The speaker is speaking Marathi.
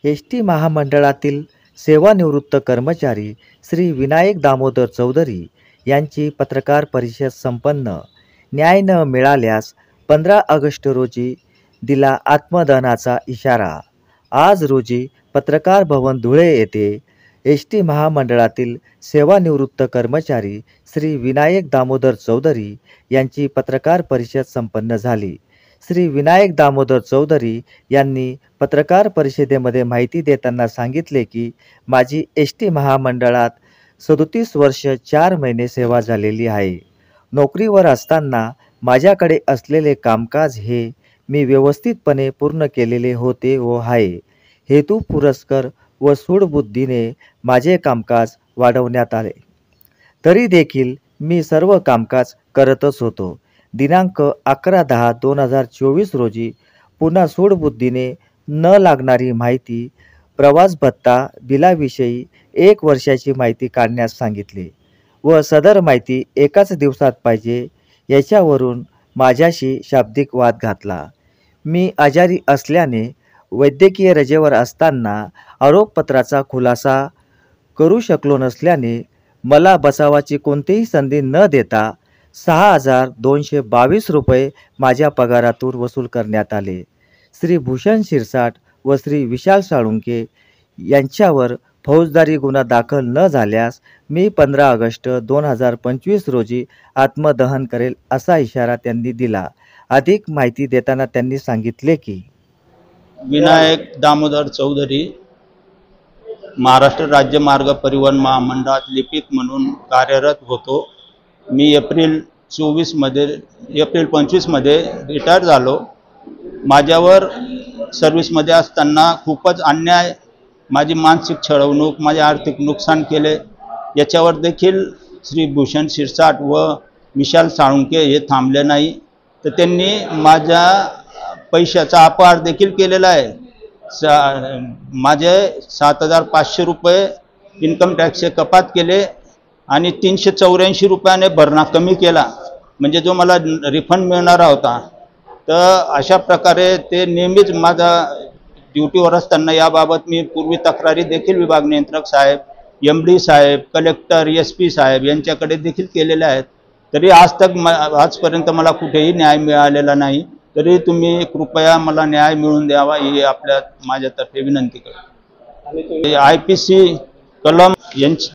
एस.टी. महामंडळातील सेवानिवृत्त कर्मचारी श्री विनायक दामोदर चौधरी यांची पत्रकार परिषद संपन्न. न्याय न मिळाल्यास 15 ऑगस्ट रोजी दिला आत्मदहनाचा इशारा. आज रोजी पत्रकार भवन धुळे येथे एस.टी. महामंडळातील सेवानिवृत्त कर्मचारी श्री विनायक दामोदर चौधरी यांची पत्रकार परिषद संपन्न झाली. श्री विनायक दामोदर चौधरी यांनी पत्रकार परिषदेमध्ये माहिती देताना सांगितले की माझी एस.टी. महामंडळात 37 वर्ष 4 महिने सेवा झालेली आहे. नोकरीवर असताना माझ्याकडे असलेले कामकाज हे मी व्यवस्थितपणे पूर्ण केलेले होते व आहे. हेतुपुरस्सर व सूडबुद्धीने माझे कामकाज वाढवण्यात आले. तरी देखील मी सर्व कामकाज करतच होतो. दिनांक 11/10/2024 रोजी पुन्हा सूडबुद्धीने न लागणारी माहिती, प्रवास भत्ता बिलाविषयी 1 वर्षाची माहिती काढण्यास सांगितले व सदर माहिती एकाच दिवसात पाहिजे याच्यावरून माझ्याशी शाब्दिक वाद घातला. मी आजारी असल्याने वैद्यकीय रजेवर असताना आरोपपत्राचा खुलासा करू शकलो नसल्याने मला बचावाची कोणतीही संधी न देता 6,222 रुपये माझ्या पगारातून वसूल करण्यात आले. श्री भूषण शिरसाट व श्री विशाल साळुंके यांच्यावर फौजदारी गुन्हा दाखल न झाल्यास मी 15 ऑगस्ट 2025 रोजी आत्मदहन करेल असा इशारा त्यांनी दिला. अधिक माहिती देताना त्यांनी सांगितले की विनायक दामोदर चौधरी महाराष्ट्र राज्य मार्ग परिवहन महामंडळात लिपिक म्हणून कार्यरत होतो. मी एप्रिल 25 मध्ये रिटायर झालो. माझ्यावर सर्व्हिसमध्ये असताना खूपच अन्याय, माझी मानसिक छळवणूक, माझे आर्थिक नुकसान केले. याच्यावर देखील श्री भूषण शिरसाट व विशाल साळुंके हे थांबले नाही, तर त्यांनी माझ्या पैशाचा अपहार देखील केलेला आहे. माझे 7,500 रुपये इन्कम टॅक्सचे कपात केले आणि 384 रुपयाने भरणा कमी केला, म्हणजे जो मला रिफंड मिळणारा होता. तर अशा प्रकारे ते नेहमीच माझा ड्युटीवर असताना याबाबत मी पूर्वी तक्रारी देखील विभाग नियंत्रक साहेब, MD साहेब, कलेक्टर, SP साहेब यांच्याकडे देखील केलेल्या आहेत. तरी आजपर्यंत मला कुठेही न्याय मिळालेला नाही. तरी तुम्ही कृपया मला न्याय मिळवून द्यावा ही माझ्यातर्फे विनंती करतो. IPC कलम यांची